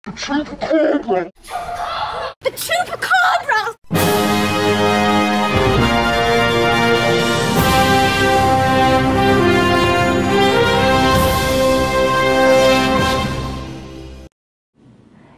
CHUPACABRA! The CHUPACABRA!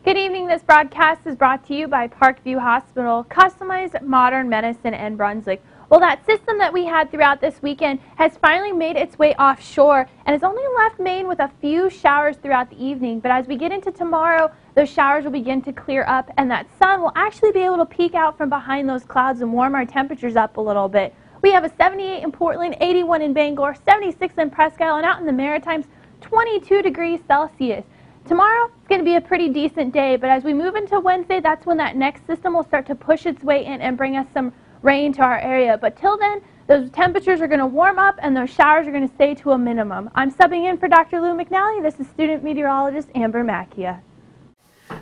Good evening. This broadcast is brought to you by Parkview Hospital, customized modern medicine in Brunswick. Well, that system that we had throughout this weekend has finally made its way offshore and has only left Maine with a few showers throughout the evening. But as we get into tomorrow, those showers will begin to clear up and that sun will actually be able to peek out from behind those clouds and warm our temperatures up a little bit. We have a 78 in Portland, 81 in Bangor, 76 in Presque Isle, and out in the Maritimes, 22 degrees Celsius. Tomorrow, it's going to be a pretty decent day, but as we move into Wednesday, that's when that next system will start to push its way in and bring us some rain to our area. But till then, those temperatures are going to warm up and those showers are going to stay to a minimum. I'm subbing in for Dr. Lou McNally. This is student meteorologist Amber Macchia.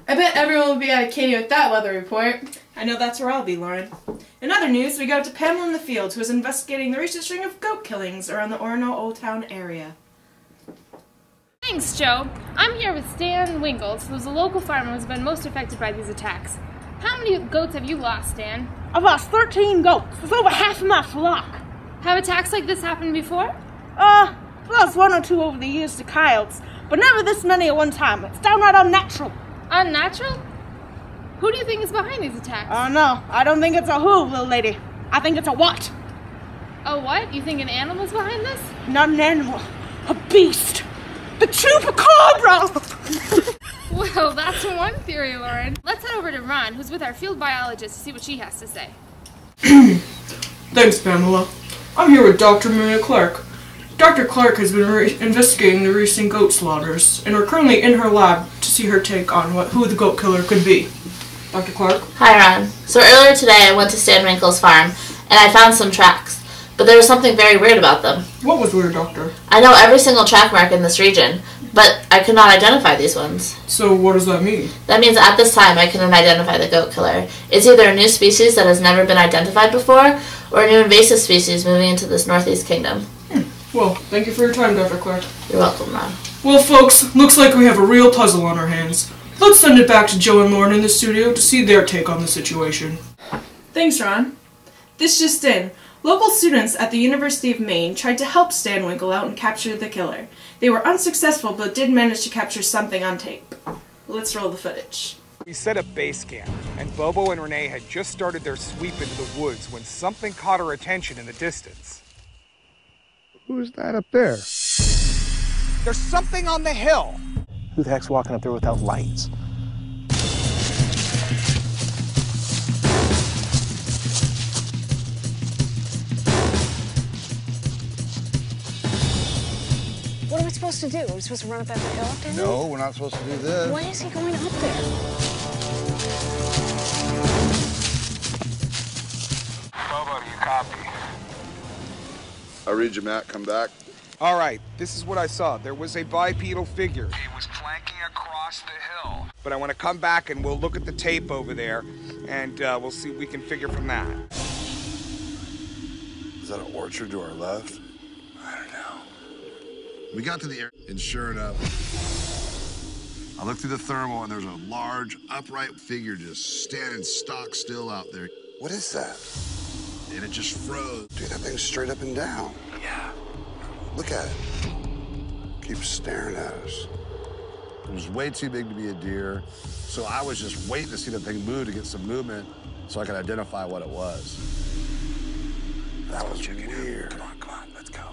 I bet everyone will be out of Katie with that weather report. I know that's where I'll be, Lauren. In other news, we go to Pamela in the Fields, who is investigating the recent string of goat killings around the Orono Old Town area. Thanks, Joe. I'm here with Stan Winkles, who's a local farmer who's been most affected by these attacks. How many goats have you lost, Stan? I've lost 13 goats. It's over half of my flock. Have attacks like this happened before? Lost one or two over the years to coyotes, but never this many at one time. It's downright unnatural. Unnatural? Who do you think is behind these attacks? No, I don't think it's a who, little lady. I think it's a what. A what? You think an animal's behind this? Not an animal. A beast. The CHUPACABRA! Well, that's one theory, Lauren. Let's head over to Ron, who's with our field biologist, to see what she has to say. Thanks, Pamela. I'm here with Dr. Maria Clark. Dr. Clark has been investigating the recent goat slaughters, and we're currently in her lab to see her take on who the goat killer could be. Dr. Clark? Hi, Ron. So earlier today I went to Stan Winkle's farm, and I found some tracks. But there was something very weird about them. What was weird, Doctor? I know every single track mark in this region, but I could not identify these ones. So what does that mean? That means at this time I couldn't identify the goat killer. It's either a new species that has never been identified before, or a new invasive species moving into this northeast kingdom. Well, thank you for your time, Dr. Clark. You're welcome, Ron. Well, folks, looks like we have a real puzzle on our hands. Let's send it back to Joe and Lauren in the studio to see their take on the situation. Thanks, Ron. This just in. Local students at the University of Maine tried to help Stan Winkle out and capture the killer. They were unsuccessful, but did manage to capture something on tape. Let's roll the footage. We set up base camp, and Bobo and Renee had just started their sweep into the woods when something caught our attention in the distance. Who's that up there? There's something on the hill. Who the heck's walking up there without lights? What are we supposed to do? Are we supposed to run up that hill up to him? No, we're not supposed to do this. Why is he going up there? Bobo, do you copy? I read you, Matt. Come back. All right, this is what I saw. There was a bipedal figure. He was clanking across the hill. But I want to come back and we'll look at the tape over there, and we'll see what we can figure from that. Is that an orchard to our left? I don't know. We got to the area, and sure enough, I looked through the thermal, and there's a large, upright figure just standing stock still out there. What is that? And it just froze. Dude, that thing's straight up and down. Yeah. Look at it. Keeps staring at us. It was way too big to be a deer, so I was just waiting to see the thing move to get some movement so I could identify what it was. That was weird. Come on, let's go.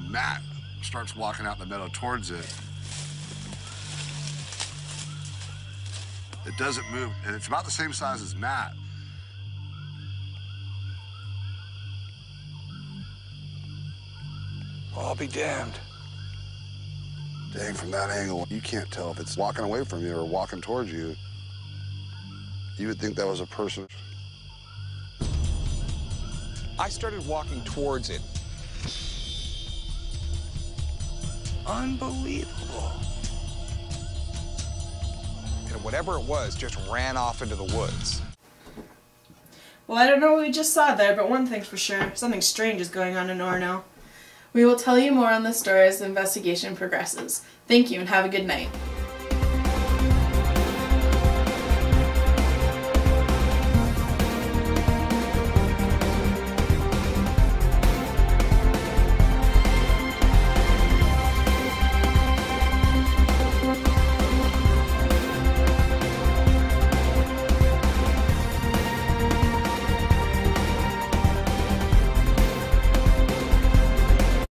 Matt starts walking out in the meadow towards it. It doesn't move, and it's about the same size as Matt. Well, I'll be damned. Dang, from that angle, you can't tell if it's walking away from you or walking towards you. You would think that was a person. I started walking towards it. Unbelievable. And whatever it was just ran off into the woods. Well, I don't know what we just saw there, but one thing's for sure, something strange is going on in Orono. We will tell you more on this story as the investigation progresses. Thank you and have a good night.